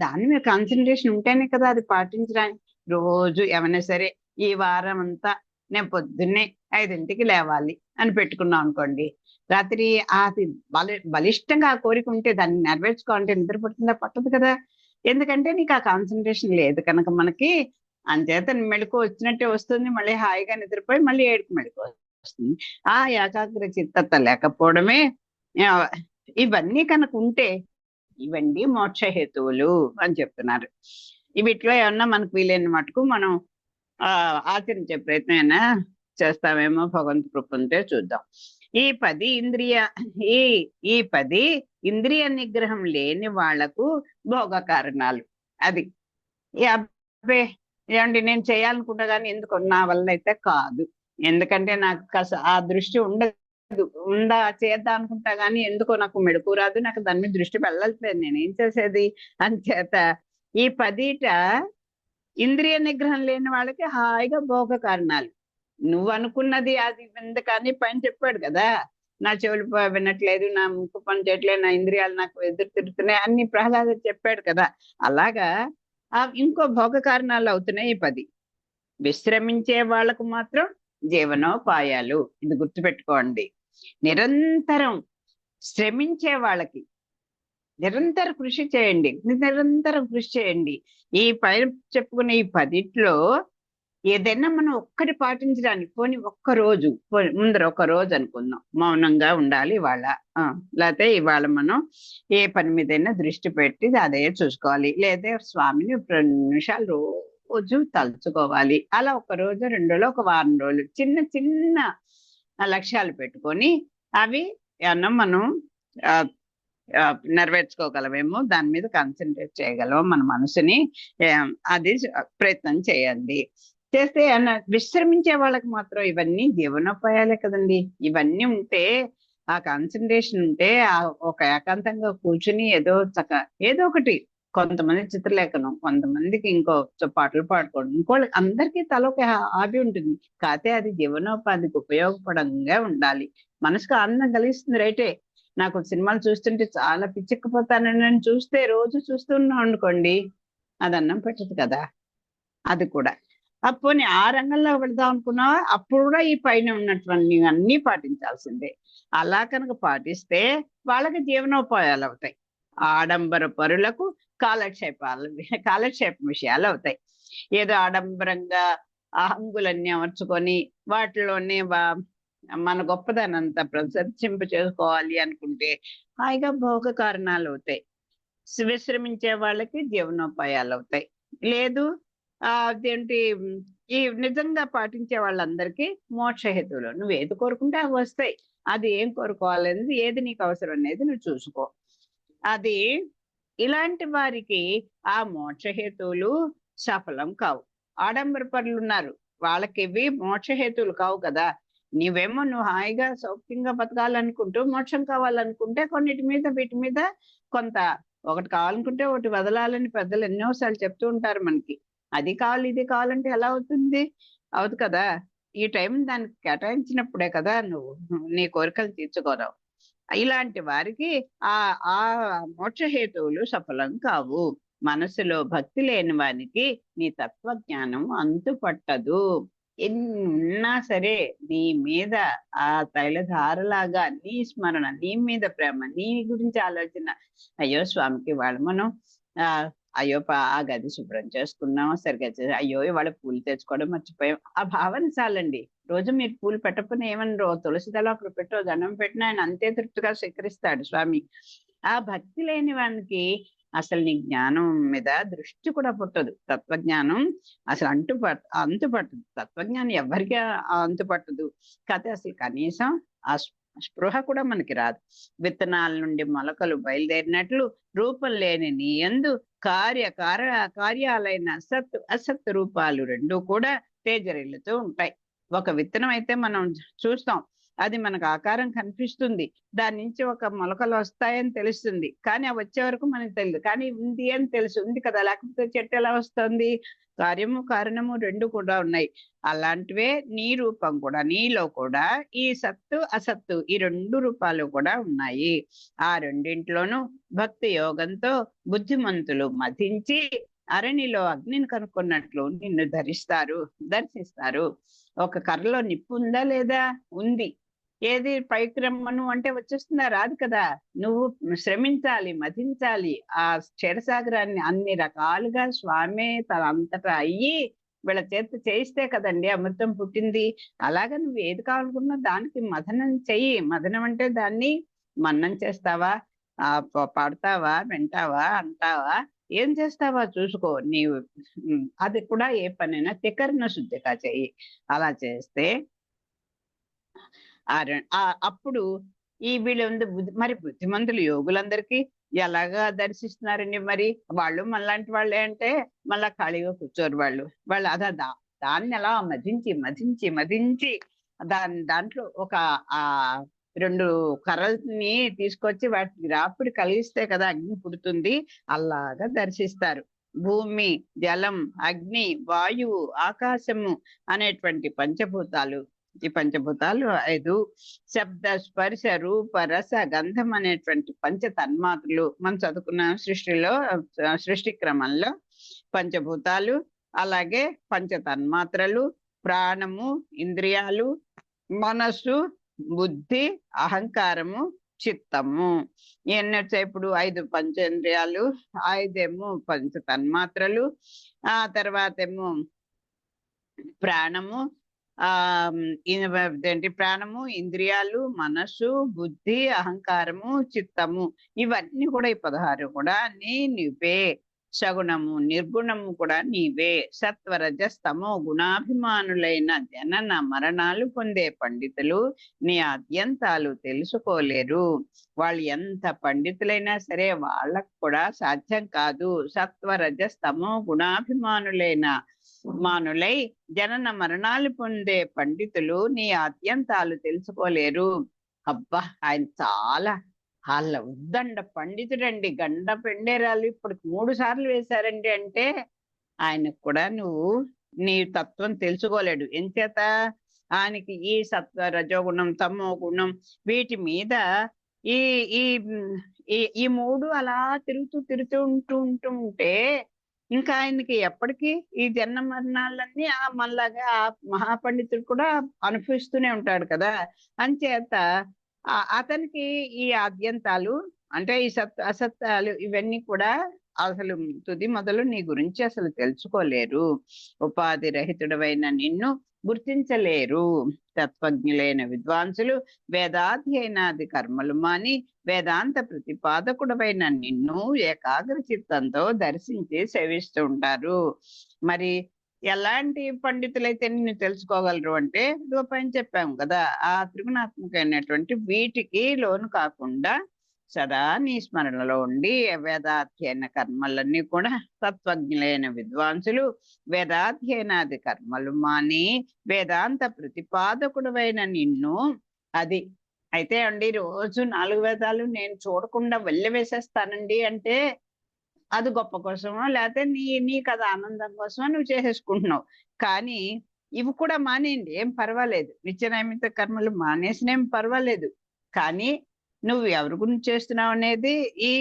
S1: దాని మీద కాన్సన్ట్రేషన్ ఉంటేనే కదా అది పాటించడానికి. రోజు ఏమైనా సరే ఈ వారం అంతా నేను పొద్దున్నే 5ంటికి లేవాలి అని పెట్టుకున్నాం అనుకోండి, రాత్రి అది బలిష్టంగా ఆ కోరిక ఉంటే దాన్ని నెరవేర్చుకోవాలంటే నిద్ర పడుతుందా? పట్టదు కదా. ఎందుకంటే నీకు ఆ కాన్సన్ట్రేషన్ లేదు కనుక మనకి అంచేత మెళుకు వచ్చినట్టే వస్తుంది, మళ్ళీ హాయిగా నిద్రపోయి మళ్ళీ ఏడుపు మెళుకు వస్తుంది. ఆ ఏకాగ్ర చిత్తత లేకపోవడమే. ఆ, ఇవన్నీ కనుక ఉంటే ఇవన్నీ మోక్ష హేతువులు అని చెప్తున్నారు. వీటిలో ఏమన్నా మనకు వీలైన మటుకు మనం ఆచరించే ప్రయత్నం అయినా చేస్తామేమో, భగవంతు కృప ఉంటే చూద్దాం. ఈ 10 ఇంద్రియ ఈ ఈ 10 ఇంద్రియ నిగ్రహం లేని వాళ్లకు భోగ కారణాలు. అది అబ్బే ఏమండి నేను చేయాలనుకుంటా కానీ ఎందుకు నా వల్ల అయితే కాదు, ఎందుకంటే నాకు ఆ దృష్టి ఉండదు, ఉందా చేద్దాం అనుకుంటా కానీ ఎందుకో నాకు మెడుకు రాదు, నాకు దాని మీద దృష్టి వెళ్ళట్లేదు, నేనేం చేసేది. అంచేత ఈ 10 ఇంద్రియ నిగ్రహం లేని వాళ్ళకి హాయిగా భోగ కారణాలు. నువ్వు అనుకున్నది అది ఎందుకని పైన చెప్పాడు కదా, నా చెవులు వినట్లేదు, నా ముక్కు పని చేయట్లేదు, నా ఇంద్రియాలు నాకు ఎదురు తిరుగుతున్నాయి అన్ని ప్రహ్లాద చెప్పాడు కదా. అలాగా ఇంకో భోగ కారణాలు అవుతున్నాయి ఈ 10. విశ్రమించే వాళ్ళకు మాత్రం జీవనోపాయాలు. ఇది గుర్తుపెట్టుకోండి. నిరంతరం శ్రమించే వాళ్ళకి నిరంతర కృషి చేయండి, నిరంతరం కృషి చేయండి. ఈ పైన చెప్పుకునే ఈ 10లో ఏదైనా మనం ఒక్కటి పాటించడానికి, పోనీ ఒక్కరోజు, ముందర ఒక రోజు అనుకుందాం మౌనంగా ఉండాలి ఇవాళ, లేకపోతే ఇవాళ మనం ఏ పని మీదైనా దృష్టి పెట్టి అదే చూసుకోవాలి, లేదా స్వామిని 2 నిమిషాలు రోజు తలుచుకోవాలి. అలా ఒక రోజు 2 రోజులు, ఒక వారం రోజులు చిన్న చిన్న లక్ష్యాలు పెట్టుకొని అవి ఏమన్నా మనం నెరవేర్చుకోగలమేమో, దాని మీద కాన్సన్ట్రేట్ చేయగలము మన మనసుని. అది ప్రయత్నం చేయండి. చేస్తే విశ్రమించే వాళ్ళకి మాత్రం ఇవన్నీ జీవనోపాయాలే కదండి. ఇవన్నీ ఉంటే, ఆ కాన్సన్ట్రేషన్ ఉంటే, ఒక ఏకాంతంగా కూర్చుని ఏదో ఒకటి, కొంతమంది చిత్రలేఖనం, కొంతమందికి ఇంకో పాటలు పాడుకోవడం, ఇంకోళ్ళకి అందరికీ తలొక హాబీ ఉంటుంది. కాకపోతే అది జీవనోపాధికి ఉపయోగపడంగా ఉండాలి. మనసుకు ఆనందం కలిగిస్తుంది రైటే. నాకు సినిమాలు చూస్తుంటే చాలా పిచ్చెక్కిపోతానని చూస్తే రోజు చూస్తున్నాం అనుకోండి, అది అన్నం పెట్టదు కదా. అది కూడా పోనీ ఆ రంగంలో వెళదాం అనుకున్నా, అప్పుడు కూడా ఈ పైన ఉన్నటువంటి అన్నీ పాటించాల్సిందే. అలా కనుక పాటిస్తే వాళ్ళకి జీవనోపాయాలు అవుతాయి. ఆడంబర పరులకు కాలక్షేప విషయాలు అవుతాయి. ఏదో ఆడంబరంగా హంగులన్నీ అమర్చుకొని వాటిలోనే మన గొప్పదనంతా ప్రదర్శింప చేసుకోవాలి అనుకుంటే హాయిగా భోగ కారణాలు అవుతాయి. విశ్రమించే వాళ్ళకి జీవనోపాయాలు అవుతాయి. లేదు అదేంటి, ఈ నిజంగా పాటించే వాళ్ళందరికీ మోక్షహేతువులు. నువ్వు ఏది కోరుకుంటే అవి వస్తాయి. అది ఏం కోరుకోవాలనేది, ఏది నీకు అవసరం అనేది నువ్వు చూసుకో. అది ఇలాంటి వారికి ఆ మోక్షహేతువులు సఫలం కావు. ఆడంబర పనులు ఉన్నారు, వాళ్ళకి ఇవి మోక్షహేతువులు కావు కదా. నువ్వు హాయిగా సౌఖ్యంగా బతకాలనుకుంటూ, మోక్షం కావాలనుకుంటే వీటి మీద కొంత, ఒకటి కావాలనుకుంటే ఒకటి వదలాలని పెద్దలు ఎన్నోసార్లు చెప్తూ ఉంటారు మనకి. అది కావాలి ఇది కావాలంటే ఎలా అవుతుంది? అవుతుంది కదా. ఈ టైం దానికి కేటాయించినప్పుడే కదా నువ్వు నీ కోరికలు తీర్చుకోరావు. ఇలాంటి వారికి ఆ ఆ మోక్షహేతువులు సఫలం కావు. మనసులో భక్తి లేని వానికి నీ తత్వజ్ఞానం అంతుపట్టదు. ఎన్ని ఉన్నా సరే నీ మీద ఆ తైలధారలాగా నీ స్మరణ, నీ మీద ప్రేమ, నీ గురించి ఆలోచన, అయ్యో స్వామికి వాళ్ళు మనం అయ్యో ఆ గది శుభ్రం చేసుకున్నాం సరిగ్గా, అయ్యో ఇవాళ పూలు తెచ్చుకోవడం మర్చిపోయాం, ఆ భావన చాలండి. రోజు మీరు పూలు పెట్టకపోయినా ఏమన్నా తులసి దళం అక్కడ పెట్టో దండం పెట్టినా ఆయన అంతే తృప్తిగా స్వీకరిస్తాడు స్వామి. ఆ భక్తి లేని వానికి అసలు నీ జ్ఞానం మీద దృష్టి కూడా పుట్టదు. తత్వజ్ఞానం అసలు అంతుపట్టదు. తత్వజ్ఞానం ఎవరికి అంతుపట్టదు. కాకపోతే అసలు కనీసం ఆ స్పృహ కూడా మనకి రాదు. విత్తనాల నుండి మొలకలు బయలుదేరినట్లు రూపం లేని నీ యందు కార్యాలైన అసత్ రూపాలు రెండు కూడా తేజరిల్లుతూ ఉంటాయి. ఒక విత్తనం అయితే మనం చూస్తాం, అది మనకు ఆకారం కనిపిస్తుంది, దాని నుంచి ఒక మొలకలు వస్తాయని తెలుస్తుంది, కానీ అవి వచ్చే వరకు మనకు తెలియదు. కానీ ఉంది అని తెలుసు, ఉంది కదా, లేకపోతే చెట్టు ఎలా వస్తుంది? కార్యము కారణము రెండు కూడా ఉన్నాయి. అలాంటివే నీ రూపం కూడా, నీలో కూడా ఈ సత్తు అసత్తు ఈ 2 రూపాలు కూడా ఉన్నాయి. ఆ రెండింట్లోనూ భక్తి యోగంతో బుద్ధిమంతులు మధించి అరణిలో అగ్నిని కనుక్కున్నట్లు నిన్ను దర్శిస్తారు. ఒక కర్రలో నిప్పు ఉందా లేదా? ఉంది. ఏది పైకి రమ్మను అంటే వచ్చేస్తుందా? రాదు కదా. నువ్వు శ్రమించాలి, మధించాలి. ఆ క్షీరసాగరాన్ని అన్ని రకాలుగా స్వామి తనంతటా అయ్యి వీళ్ళ చేత చేయిస్తే కదండి అమృతం పుట్టింది. అలాగ నువ్వు ఏది కావాలనుకున్నా దానికి మథనం చెయ్యి. మథనం అంటే దాన్ని మన్నం చేస్తావా, పాడతావా, వింటావా, అంటావా, ఏం చేస్తావా చూసుకో నీవు. అది కూడా ఏ పనైనా త్రికరణ శుద్ధిగా చెయ్యి. అలా చేస్తే అప్పుడు ఈ వీళ్ళు మరి బుద్ధిమంతులు యోగులందరికీ ఎలాగా దర్శిస్తున్నారండి మరి? వాళ్ళు మనలాంటి వాళ్ళే అంటే మళ్ళా ఖాళీగా కూర్చోరు వాళ్ళు. వాళ్ళు దాన్ని ఎలా మధించి మధించి మధించి దాంట్లో ఒక ఆ 2 కర్రల్ని తీసుకొచ్చి వాటికి రాపిడి కలిగిస్తే కదా అగ్ని పుడుతుంది. అలాగా దర్శిస్తారు. భూమి, జలం, అగ్ని, వాయువు, ఆకాశము అనేటువంటి పంచభూతాలు. ఈ పంచభూతాలు 5 శబ్ద, స్పర్శ, రూప, రస, గంధం అనేటువంటి పంచ తన్మాత్రలు మనం చదువుకున్న సృష్టి క్రమంలో పంచభూతాలు, అలాగే పంచ తన్మాత్రలు, ప్రాణము, ఇంద్రియాలు, మనస్సు, బుద్ధి, అహంకారము, చిత్తము. ఇవన్నీ వచ్చాయి. ఇప్పుడు 5 పంచేంద్రియాలు, 5 పంచ తన్మాత్రలు, ఆ తర్వాత ఏమో ప్రాణము, ఏంటి ప్రాణము, ఇంద్రియాలు, మనస్సు, బుద్ధి, అహంకారము, చిత్తము. ఇవన్నీ కూడా ఈ 16 కూడా నీవే. సగుణము నిర్గుణము కూడా నీవే. సత్వరజస్తమో గుణాభిమానులైన జనన మరణాలు పొందే పండితులు నీ అద్యంతాలు తెలుసుకోలేరు. వాళ్ళు ఎంత పండితులైనా సరే వాళ్ళకు కూడా సాధ్యం కాదు. సత్వరజస్తమో గుణాభిమానులైన మానులై జనన మరణాలు పొందే పండితులు నీ అద్యంతాలు తెలుసుకోలేరు. అబ్బా, ఆయన చాలా వాళ్ళ ఉద్దండ పండితుడండి. గండ పెండేరాలు ఇప్పుడు 3 సార్లు వేశారండి అంటే ఆయనకు కూడా నువ్వు నీ తత్వం తెలుసుకోలేడు. ఎంచేత ఆయనకి ఈ సత్వ, రజోగుణం, తమో గుణం వీటి మీద ఈ ఈ ఈ 3 అలా తిరుగుతూ ఉంటే ఇంకా ఆయనకి ఎప్పటికీ ఈ జన్మ మరణాలన్నీ మనలాగా ఆ మహాపండితుడు కూడా అనుభవిస్తూనే ఉంటాడు కదా. అంచేత అతనికి ఈ ఆద్యంతాలు అంటే ఈ అసత్యాలు ఇవన్నీ కూడా అసలు తుది మొదలు నీ గురించి అసలు తెలుసుకోలేరు. ఉపాధి రహితుడవైన నిన్ను గుర్తించలేరు. తత్వజ్ఞులైన విద్వాంసులు వేదాధ్యయనాది కర్మలు మాని వేదాంత ప్రతిపాదకుడవైన నిన్ను ఏకాగ్ర చిత్తంతో దర్శించి సేవిస్తూ ఉంటారు. మరి ఎలాంటి పండితులైతే నిన్ను తెలుసుకోగలరు అంటే పైన చెప్పాము కదా, ఆ త్రిగుణాత్మకమైనటువంటి వీటికి లోను కాకుండా సదా నీ స్మరణలో ఉండి వేదాధ్యయన కర్మలన్నీ కూడా తత్వజ్ఞులైన విద్వాంసులు వేదాధ్యయనాది కర్మలు మాని వేదాంత ప్రతిపాదకుడవైన నిన్ను అది అయితే అండి రోజు 4 వేదాలు నేను చూడకుండా వేసేస్తానండి అంటే అది గొప్ప కోసమో లేకపోతే నీకు అది ఆనందం కోసమో నువ్వు చేసేసుకుంటున్నావు. కానీ ఇవి కూడా మానేయండి, ఏం పర్వాలేదు. నిత్య నైమిత్త కర్మలు మానేసినేం పర్వాలేదు. కానీ నువ్వు ఎవరి గురించి చేస్తున్నావు అనేది ఈ